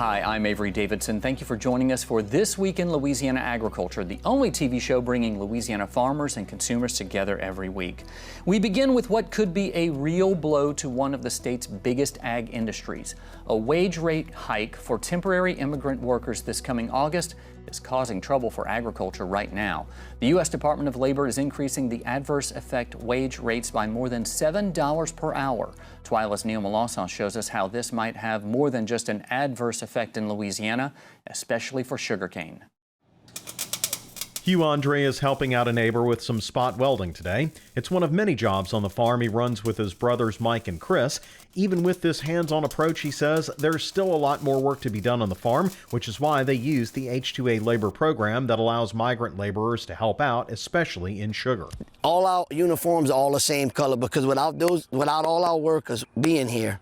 Hi, I'm Avery Davidson. Thank you for joining us for This Week in Louisiana Agriculture, the only TV show bringing Louisiana farmers and consumers together every week. We begin with what could be a real blow to one of the state's biggest ag industries. A wage rate hike for temporary immigrant workers this coming August is causing trouble for agriculture right now. The U.S. Department of Labor is increasing the adverse effect wage rates by more than $7 per hour. TWILA's Neil Melancon shows us how this might have more than just an adverse effect in Louisiana, especially for sugarcane. Hugh Andre is helping out a neighbor with some spot welding today. It's one of many jobs on the farm he runs with his brothers Mike and Chris. Even with this hands-on approach, he says, there's still a lot more work to be done on the farm, which is why they use the H-2A labor program that allows migrant laborers to help out, especially in sugar. All our uniforms are all the same color because without all our workers being here,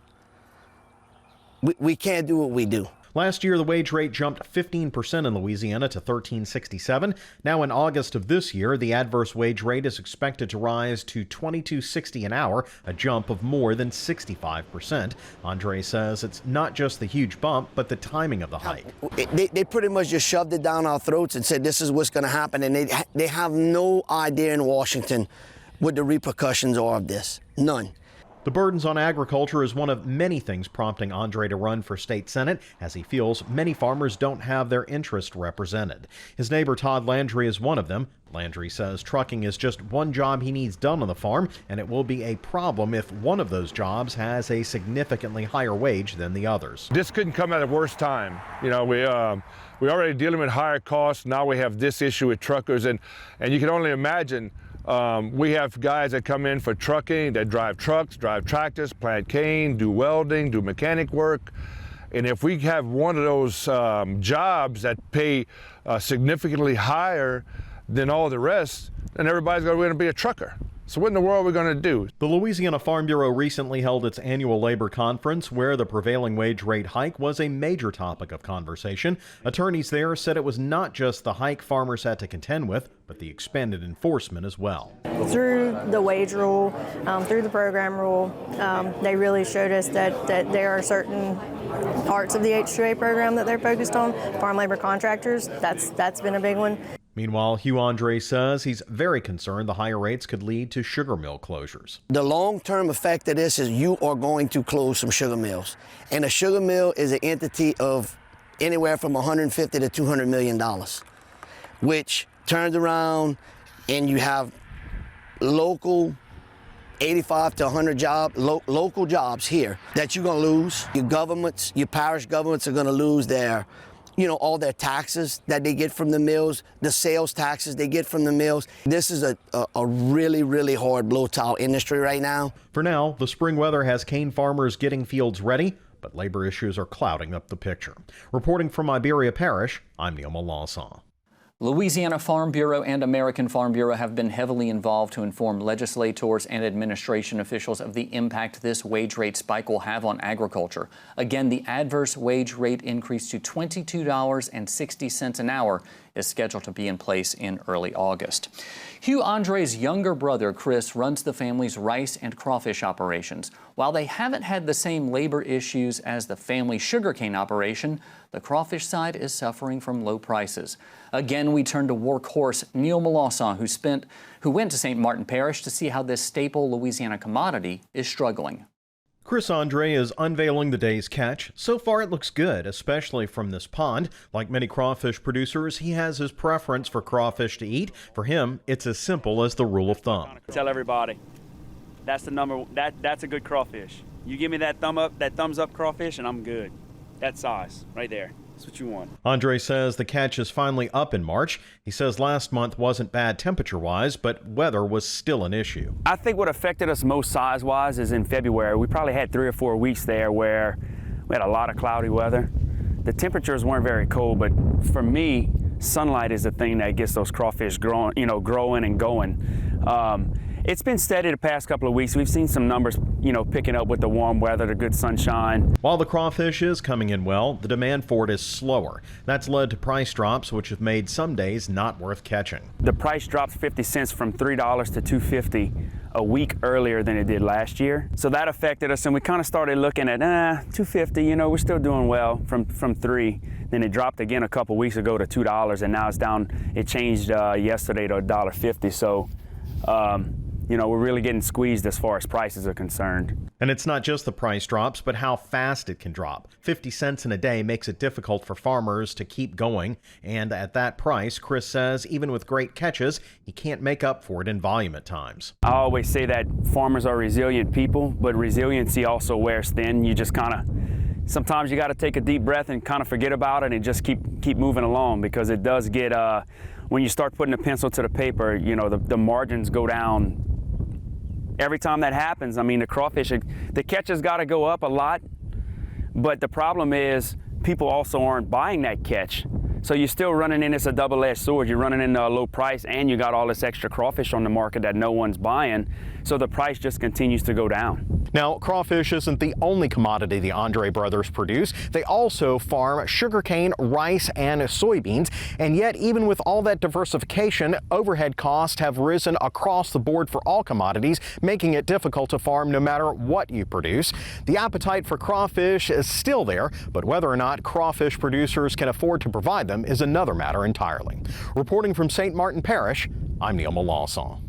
we can't do what we do. Last year, the wage rate jumped 15% in Louisiana to $13.67. Now in August of this year, the adverse wage rate is expected to rise to $22.60 an hour, a jump of more than 65%. Andre says it's not just the huge bump, but the timing of the hike. They pretty much just shoved it down our throats and said this is what's going to happen, and they have no idea in Washington what the repercussions are of this. None. The burdens on agriculture is one of many things prompting Andre to run for state senate, as he feels many farmers don't have their interest represented. His neighbor Todd Landry is one of them. Landry says trucking is just one job he needs done on the farm, and it will be a problem if one of those jobs has a significantly higher wage than the others. This couldn't come at a worse time. You know, we already dealing with higher costs. Now we have this issue with truckers, and you can only imagine. We have guys that come in for trucking, that drive trucks, drive tractors, plant cane, do welding, do mechanic work. And if we have one of those jobs that pay significantly higher than all the rest, then everybody's going to be a trucker. So what in the world are we going to do? The Louisiana Farm Bureau recently held its annual labor conference where the prevailing wage rate hike was a major topic of conversation. Attorneys there said it was not just the hike farmers had to contend with, but the expanded enforcement as well. Through the wage rule, through the program rule, they really showed us that there are certain parts of the H-2A program that they're focused on. Farm labor contractors, that's been a big one. Meanwhile, Hugh Andre says he's very concerned the higher rates could lead to sugar mill closures. The long-term effect of this is you are going to close some sugar mills. And a sugar mill is an entity of anywhere from $150 to $200 million, which turns around and you have local 85 to 100 local jobs here that you're going to lose. Your governments, your parish governments are going to lose their all their taxes that they get from the mills, the sales taxes they get from the mills. This is a really, really hard blow to our industry right now. For now, the spring weather has cane farmers getting fields ready, but labor issues are clouding up the picture. Reporting from Iberia Parish, I'm Neil Melancon. Louisiana Farm Bureau and American Farm Bureau have been heavily involved to inform legislators and administration officials of the impact this wage rate spike will have on agriculture. Again, the adverse wage rate increase to $22.60 an hour is scheduled to be in place in early August. Hugh Andre's younger brother, Chris, runs the family's rice and crawfish operations. While they haven't had the same labor issues as the family sugarcane operation, the crawfish side is suffering from low prices. Again, we turn to workhorse Neil Melancon, who went to St. Martin Parish to see how this staple Louisiana commodity is struggling. Chris Andre is unveiling the day's catch. So far it looks good, especially from this pond. Like many crawfish producers, he has his preference for crawfish to eat. For him, it's as simple as the rule of thumb. Tell everybody, that's the number. That's a good crawfish. You give me that thumbs up crawfish, and I'm good. That size right there. That's what you want. Andre says the catch is finally up in March. He says last month wasn't bad temperature-wise, but weather was still an issue. I think what affected us most size-wise is in February. We probably had 3 or 4 weeks there where we had a lot of cloudy weather. The temperatures weren't very cold, but for me, sunlight is the thing that gets those crawfish growing and going. It's been steady the past couple of weeks. We've seen some numbers, picking up with the warm weather, the good sunshine. While the crawfish is coming in well, the demand for it is slower. That's led to price drops, which have made some days not worth catching. The price dropped 50 cents from $3 to $2.50 a week earlier than it did last year. So that affected us, and we kind of started looking at, $2.50, you know, we're still doing well from $3. Then it dropped again a couple weeks ago to $2, and now it's down, it changed yesterday to $1.50. So, you know, we're really getting squeezed as far as prices are concerned. And it's not just the price drops, but how fast it can drop. 50 cents in a day makes it difficult for farmers to keep going. And at that price, Chris says, even with great catches, he can't make up for it in volume at times. I always say that farmers are resilient people, but resiliency also wears thin. You just kind of, sometimes you got to take a deep breath and kind of forget about it and just keep moving along, because it does get, when you start putting a pencil to the paper, you know, the margins go down. Every time that happens, I mean, the crawfish, the catch has got to go up a lot, but the problem is people also aren't buying that catch. So you're still running in, it's a double-edged sword. You're running into a low price, and you got all this extra crawfish on the market that no one's buying. So the price just continues to go down. Now, crawfish isn't the only commodity the Andre brothers produce. They also farm sugarcane, rice, and soybeans. And yet, even with all that diversification, overhead costs have risen across the board for all commodities, making it difficult to farm no matter what you produce. The appetite for crawfish is still there, but whether or not crawfish producers can afford to provide them is another matter entirely. Reporting from St. Martin Parish, I'm Neil Melancon.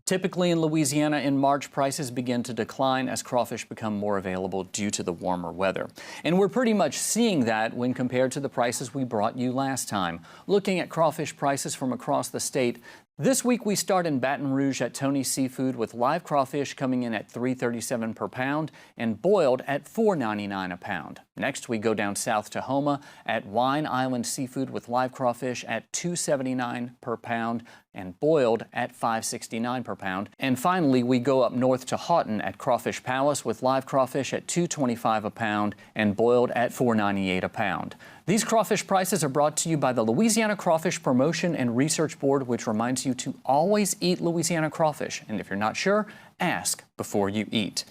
Typically in Louisiana in March, prices begin to decline as crawfish become more available due to the warmer weather. And we're pretty much seeing that when compared to the prices we brought you last time. Looking at crawfish prices from across the state, this week we start in Baton Rouge at Tony's Seafood with live crawfish coming in at $3.37 per pound and boiled at $4.99 a pound. Next we go down south to Houma at Wine Island Seafood with live crawfish at $2.79 per pound and boiled at $5.69 per pound. And finally we go up north to Houghton at Crawfish Palace with live crawfish at $2.25 a pound and boiled at $4.98 a pound. These crawfish prices are brought to you by the Louisiana Crawfish Promotion and Research Board, which reminds you to always eat Louisiana crawfish. And if you're not sure, ask before you eat.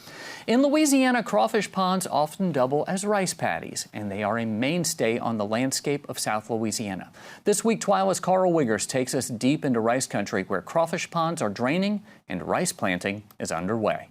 In Louisiana, crawfish ponds often double as rice paddies, and they are a mainstay on the landscape of South Louisiana. This week, TWILA's Karl Wiggers takes us deep into rice country where crawfish ponds are draining and rice planting is underway.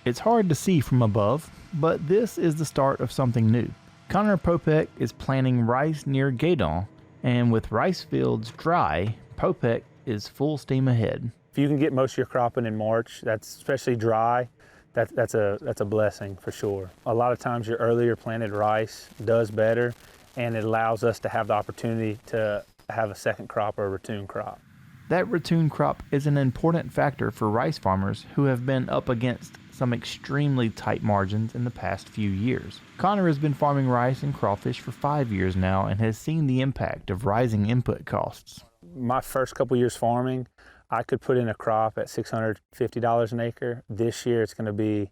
It's hard to see from above, but this is the start of something new. Connor Popek is planting rice near Gaydon, and with rice fields dry, Popek is full steam ahead. If you can get most of your cropping in March, that's especially dry, that's a blessing for sure. A lot of times your earlier planted rice does better, and it allows us to have the opportunity to have a second crop or a ratoon crop. That ratoon crop is an important factor for rice farmers who have been up against some extremely tight margins in the past few years. Connor has been farming rice and crawfish for 5 years now and has seen the impact of rising input costs. My first couple years farming, I could put in a crop at $650 an acre. This year it's going to be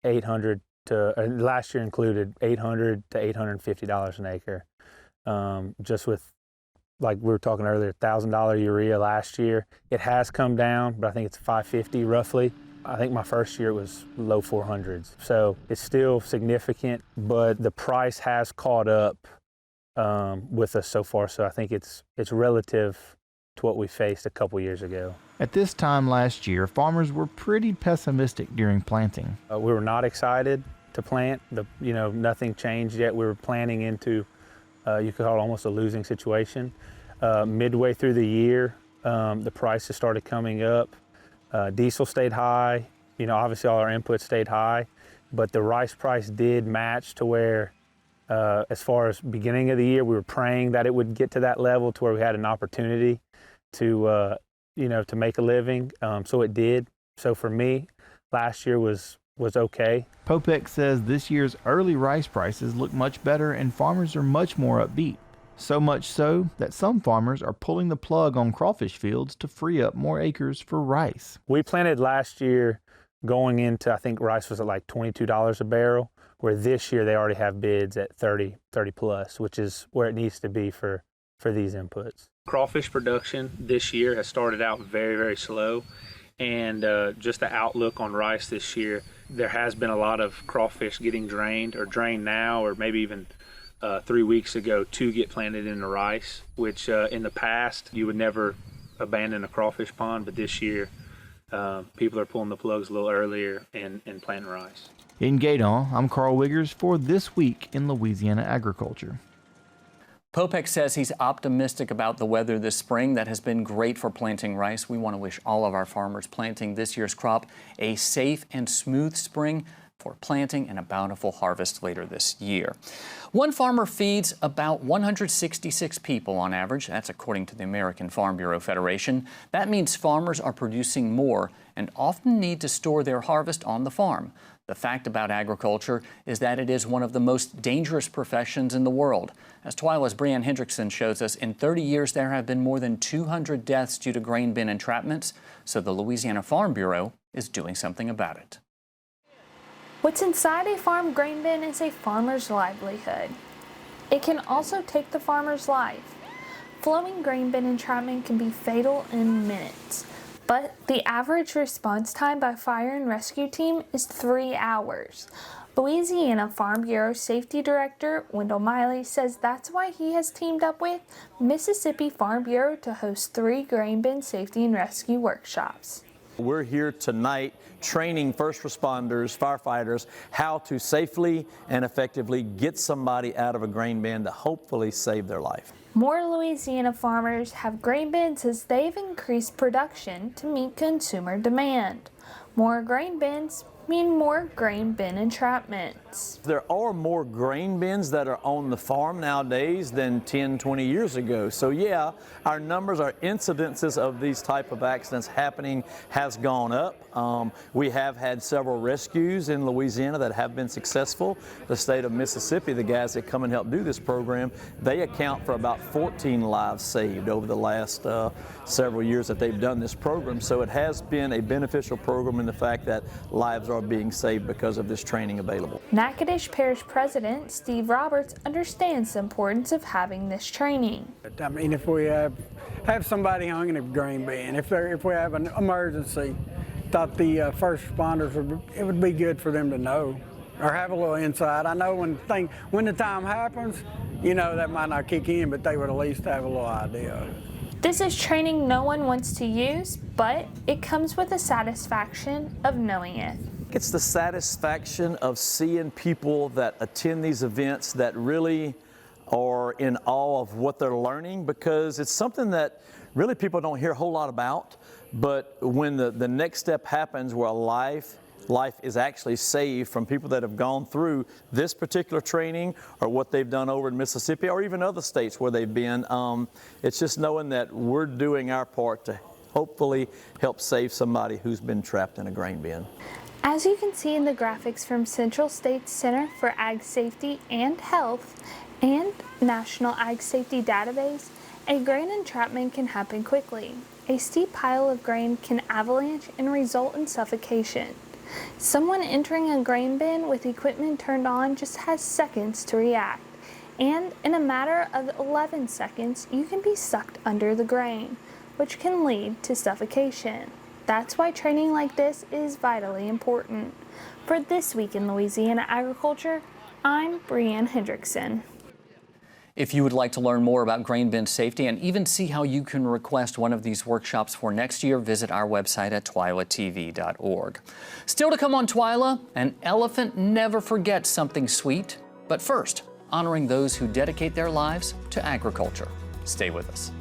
$800 to, last year included, $800 to $850 an acre. Just with, like we were talking earlier, $1,000 urea last year. It has come down, but I think it's $550 roughly. I think my first year it was low 400s. So it's still significant, but the price has caught up with us so far. So I think it's relative to what we faced a couple years ago. At this time last year, farmers were pretty pessimistic during planting. We were not excited to plant. Nothing changed yet. We were planning into, you could call it almost a losing situation. Midway through the year, the prices started coming up. Diesel stayed high. Obviously all our inputs stayed high, but the rice price did match to where, as far as beginning of the year, we were praying that it would get to that level to where we had an opportunity to, to make a living. So it did. So for me, last year was okay. Popek says this year's early rice prices look much better and farmers are much more upbeat. So much so that some farmers are pulling the plug on crawfish fields to free up more acres for rice. We planted last year going into, I think rice was at like $22 a barrel, where this year they already have bids at 30 plus, which is where it needs to be for these inputs. Crawfish production this year has started out very, very slow, and just the outlook on rice this year, there has been a lot of crawfish getting drained now, or maybe even 3 weeks ago to get planted in the rice, which in the past you would never abandon a crawfish pond, but this year people are pulling the plugs a little earlier and planting rice. In Gaydon, I'm Karl Wiggers for This Week in Louisiana Agriculture. Popek says he's optimistic about the weather this spring that has been great for planting rice. We want to wish all of our farmers planting this year's crop a safe and smooth spring for planting and a bountiful harvest later this year. One farmer feeds about 166 people on average. That's according to the American Farm Bureau Federation. That means farmers are producing more and often need to store their harvest on the farm. The fact about agriculture is that it is one of the most dangerous professions in the world. As TWILA's Breann Hendrickson shows us, in 30 years there have been more than 200 deaths due to grain bin entrapments, so the Louisiana Farm Bureau is doing something about it. What's inside a farm grain bin is a farmer's livelihood. It can also take the farmer's life. Flowing grain bin entrapment can be fatal in minutes. But the average response time by fire and rescue team is 3 hours. Louisiana Farm Bureau Safety Director Wendell Miley says that's why he has teamed up with Mississippi Farm Bureau to host 3 grain bin safety and rescue workshops. We're here tonight training first responders, firefighters, how to safely and effectively get somebody out of a grain bin to hopefully save their life. More Louisiana farmers have grain bins as they've increased production to meet consumer demand. More grain bins mean more grain bin entrapments. There are more grain bins that are on the farm nowadays than 10, 20 years ago. So yeah, our numbers, our incidences of these type of accidents happening has gone up. We have had several rescues in Louisiana that have been successful. The state of Mississippi, the guys that come and help do this program, they account for about 14 lives saved over the last several years that they've done this program. So it has been a beneficial program in the fact that lives are being saved because of this training available. Natchitoches Parish President Steve Roberts understands the importance of having this training. I mean, if we have somebody hung in a grain bin, if we have an emergency, thought the first responders it would be good for them to know or have a little insight. I know when the time happens, you know, that might not kick in, but they would at least have a little idea of it. This is training no one wants to use, but it comes with the satisfaction of knowing it. It's the satisfaction of seeing people that attend these events that really are in awe of what they're learning, because it's something that really people don't hear a whole lot about. But when the next step happens where a life is actually saved from people that have gone through this particular training or what they've done over in Mississippi or even other states where they've been, it's just knowing that we're doing our part to hopefully help save somebody who's been trapped in a grain bin. As you can see in the graphics from Central States Center for Ag Safety and Health and National Ag Safety Database, a grain entrapment can happen quickly. A steep pile of grain can avalanche and result in suffocation. Someone entering a grain bin with equipment turned on just has seconds to react, and in a matter of 11 seconds, you can be sucked under the grain, which can lead to suffocation. That's why training like this is vitally important. For This Week in Louisiana Agriculture, I'm Breann Hendrickson. If you would like to learn more about grain bin safety and even see how you can request one of these workshops for next year, visit our website at twilatv.org. Still to come on TWILA, an elephant never forgets something sweet. But first, honoring those who dedicate their lives to agriculture. Stay with us.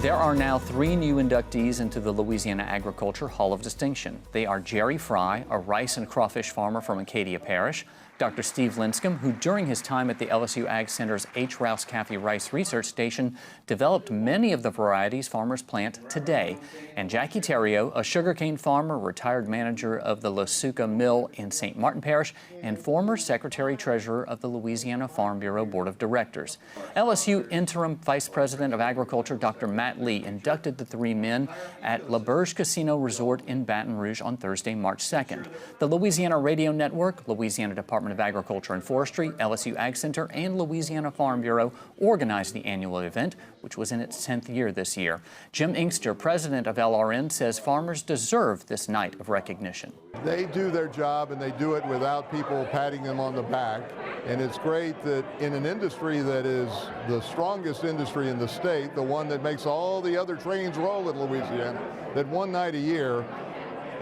There are now 3 new inductees into the Louisiana Agriculture Hall of Distinction. They are Jerry Fry, a rice and crawfish farmer from Acadia Parish, Dr. Steve Linscomb, who during his time at the LSU Ag Center's H. Rouse Caffey Rice Research Station developed many of the varieties farmers plant today, and Jackie Theriot, a sugarcane farmer, retired manager of the Losuka Mill in St. Martin Parish, and former Secretary-Treasurer of the Louisiana Farm Bureau Board of Directors. LSU Interim Vice President of Agriculture Dr. Matt Lee inducted the 3 men at La Berge Casino Resort in Baton Rouge on Thursday, March 2nd. The Louisiana Radio Network, Louisiana Department Department of Agriculture and Forestry, LSU Ag Center, and Louisiana Farm Bureau organized the annual event, which was in its 10th year this year. Jim Inkster, president of LRN, says farmers deserve this night of recognition. They do their job, and they do it without people patting them on the back. And it's great that in an industry that is the strongest industry in the state, the one that makes all the other trains roll in Louisiana, that one night a year,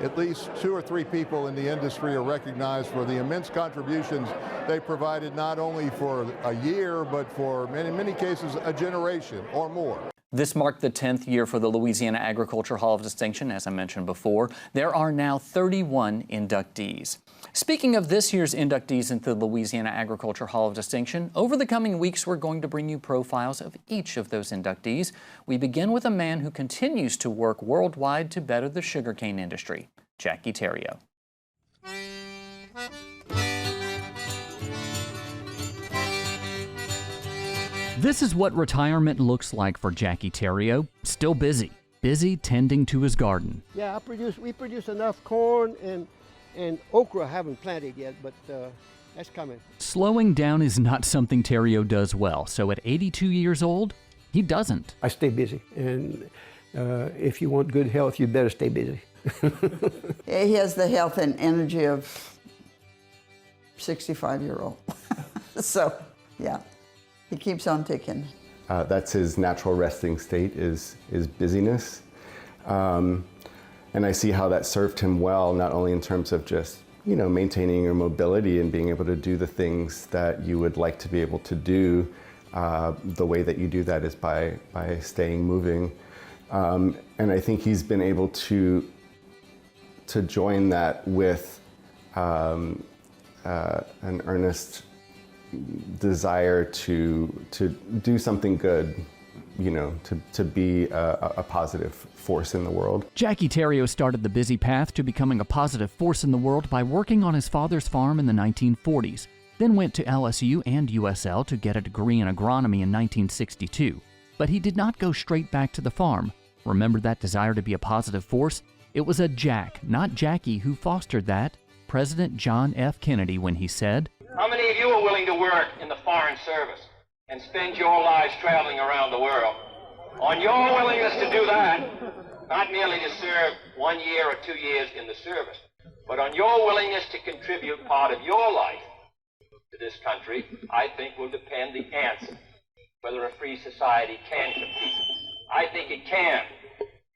at least 2 or 3 people in the industry are recognized for the immense contributions they provided, not only for a year, but for many cases a generation or more. This marked the 10th year for the Louisiana Agriculture Hall of Distinction, as I mentioned before. There are now 31 inductees. Speaking of this year's inductees into the Louisiana Agriculture Hall of Distinction, over the coming weeks we're going to bring you profiles of each of those inductees. We begin with a man who continues to work worldwide to better the sugarcane industry, Jackie Theriot. This is what retirement looks like for Jackie Theriot. Still busy tending to his garden. Yeah, we produce enough corn and okra I haven't planted yet, but that's coming. Slowing down is not something Theriot does well, so at 82 years old, he doesn't. I stay busy, and if you want good health, you better stay busy. He has the health and energy of 65-year-old. So, yeah. He keeps on ticking. That's his natural resting state is busyness. And I see how that served him well, not only in terms of just, maintaining your mobility and being able to do the things that you would like to be able to do. The way that you do that is by staying moving. And I think he's been able to join that with an earnest desire to do something good, to be a positive force in the world. Jackie Theriot started the busy path to becoming a positive force in the world by working on his father's farm in the 1940s, then went to LSU and USL to get a degree in agronomy in 1962. But he did not go straight back to the farm. Remember that desire to be a positive force? It was a Jack, not Jackie, who fostered that, President John F. Kennedy, when he said, "How many of you are willing to work in the Foreign Service and spend your lives traveling around the world? On your willingness to do that, not merely to serve 1 year or 2 years in the service, but on your willingness to contribute part of your life to this country, I think will depend the answer whether a free society can compete. I think it can,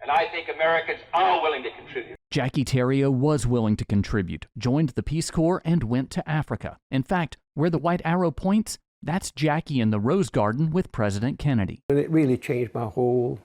and I think Americans are willing to contribute." Jackie Theriot was willing to contribute, joined the Peace Corps, and went to Africa. In fact, where the white arrow points, that's Jackie in the Rose Garden with President Kennedy. And it really changed my whole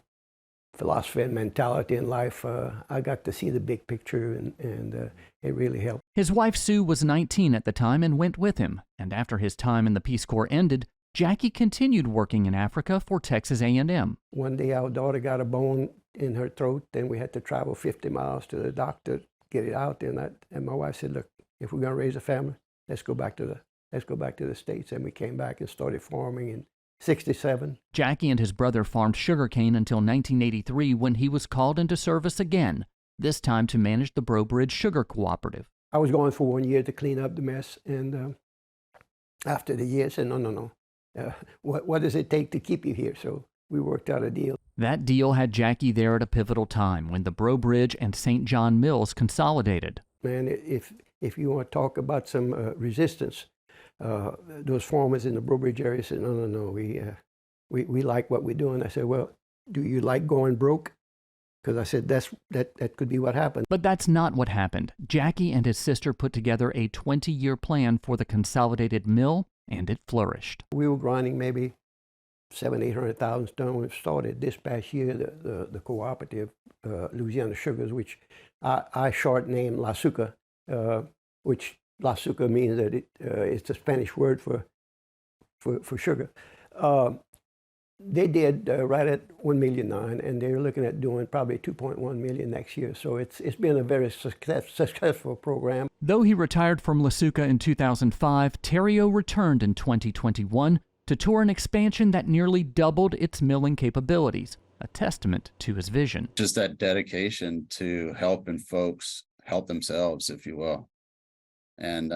philosophy and mentality in life. I got to see the big picture, and it really helped. His wife Sue was 19 at the time and went with him. And after his time in the Peace Corps ended, Jackie continued working in Africa for Texas A&M. One day our daughter got a bone in her throat, and we had to travel 50 miles to the doctor to get it out. And my wife said, "Look, if we're going to raise a family, let's go back to the States." And we came back and started farming in '67. Jackie and his brother farmed sugarcane until 1983, when he was called into service again, this time to manage the Breaux Bridge Sugar Cooperative. I was going for 1 year to clean up the mess, and after the year, I said, no. What does it take to keep you here? So we worked out a deal. That deal had Jackie there at a pivotal time when the Breaux Bridge and St. John mills consolidated. Man, if you want to talk about some resistance, those farmers in the Breaux Bridge area said, no, we like what we're doing. I said, well, do you like going broke? Because I said that could be what happened. But that's not what happened. Jackie and his sister put together a 20-year plan for the consolidated mill, and it flourished. We were grinding maybe 700,000-800,000 tons when we started. This past year, the cooperative, Louisiana Sugars, which I short named La Suca, which La Suca means that it's a Spanish word for sugar. They did right at 1.9 million, and they're looking at doing probably 2.1 million next year. So it's been a very successful program. Though he retired from La Suca in 2005, Theriot returned in 2021 to tour an expansion that nearly doubled its milling capabilities, a testament to his vision. Just that dedication to helping folks help themselves, if you will. And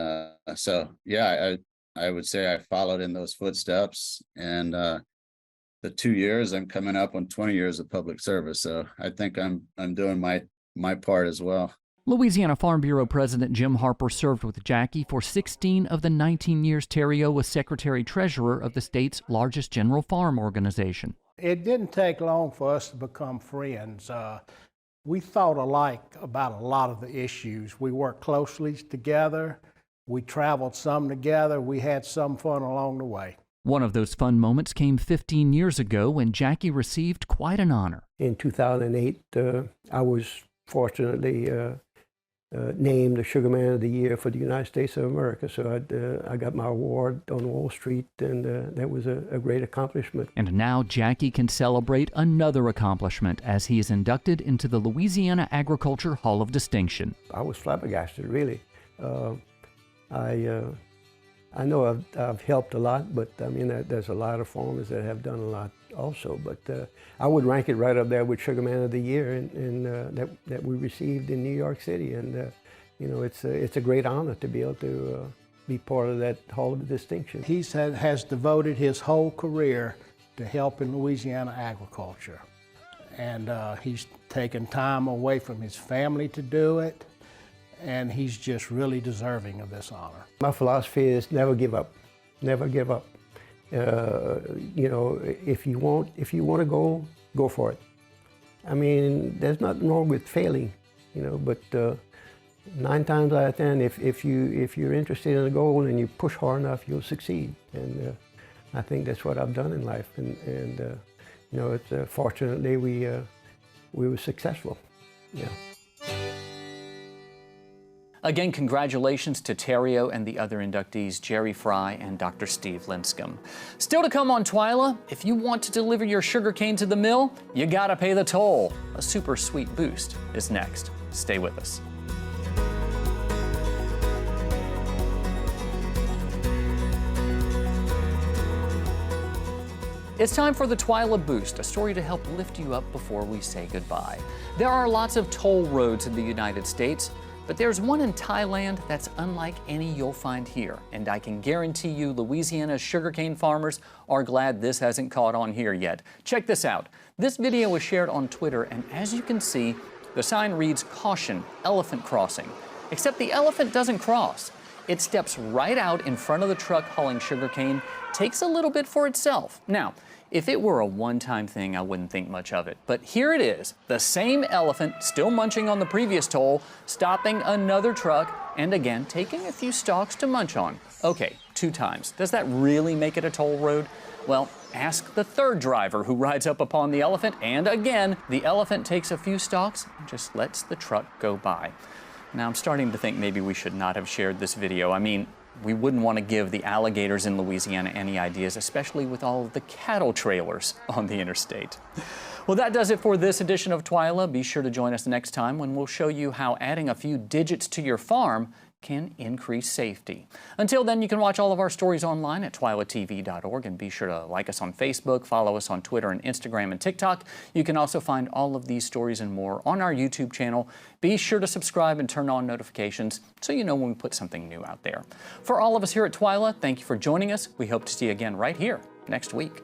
so, yeah, I would say I followed in those footsteps. And the 2 years, I'm coming up on 20 years of public service. So I think I'm doing my part as well. Louisiana Farm Bureau President Jim Harper served with Jackie for 16 of the 19 years Theriot was Secretary-Treasurer of the state's largest general farm organization. It didn't take long for us to become friends. We thought alike about a lot of the issues. We worked closely together. We traveled some together. We had some fun along the way. One of those fun moments came 15 years ago when Jackie received quite an honor. In 2008, I was fortunately named the Sugar Man of the Year for the United States of America. So I got my award on Wall Street, and that was a great accomplishment. And now Jackie can celebrate another accomplishment as he is inducted into the Louisiana Agriculture Hall of Distinction. I was flabbergasted, really. I know I've helped a lot, but I mean, there's a lot of farmers that have done a lot also. But I would rank it right up there with Sugar Man of the Year that we received in New York City. And you know, it's a great honor to be able to be part of that Hall of Distinction. He has devoted his whole career to helping Louisiana agriculture. And he's taken time away from his family to do it. And he's just really deserving of this honor. My philosophy is never give up, never give up. You know, if you want to go for it. I mean, there's nothing wrong with failing, you know, but 9 times out of 10, if you're interested in a goal and you push hard enough, you'll succeed. And I think that's what I've done in life. And you know, it's fortunately we were successful. Yeah. Again, congratulations to Theriot and the other inductees, Jerry Fry and Dr. Steve Linscomb. Still to come on Twila, if you want to deliver your sugarcane to the mill, you gotta pay the toll. A super sweet boost is next. Stay with us. It's time for the Twila Boost, a story to help lift you up before we say goodbye. There are lots of toll roads in the United States, but there's one in Thailand that's unlike any you'll find here. And I can guarantee you Louisiana's sugarcane farmers are glad this hasn't caught on here yet. Check this out. This video was shared on Twitter, and as you can see, the sign reads, "Caution, elephant crossing." Except the elephant doesn't cross. It steps right out in front of the truck hauling sugarcane, takes a little bit for itself. Now, if it were a one-time thing, I wouldn't think much of it. But here it is, the same elephant still munching on the previous toll, stopping another truck, and again, taking a few stalks to munch on. Okay, 2 times. Does that really make it a toll road? Well, ask the third driver who rides up upon the elephant, and again, the elephant takes a few stalks and just lets the truck go by. Now, I'm starting to think maybe we should not have shared this video. I mean, we wouldn't want to give the alligators in Louisiana any ideas, especially with all of the cattle trailers on the interstate. Well, that does it for this edition of Twila. Be sure to join us next time when we'll show you how adding a few digits to your farm can increase safety. Until then, you can watch all of our stories online at twilatv.org, and be sure to like us on Facebook, follow us on Twitter and Instagram and TikTok. You can also find all of these stories and more on our YouTube channel. Be sure to subscribe and turn on notifications so you know when we put something new out there. For all of us here at Twila, thank you for joining us. We hope to see you again right here next week.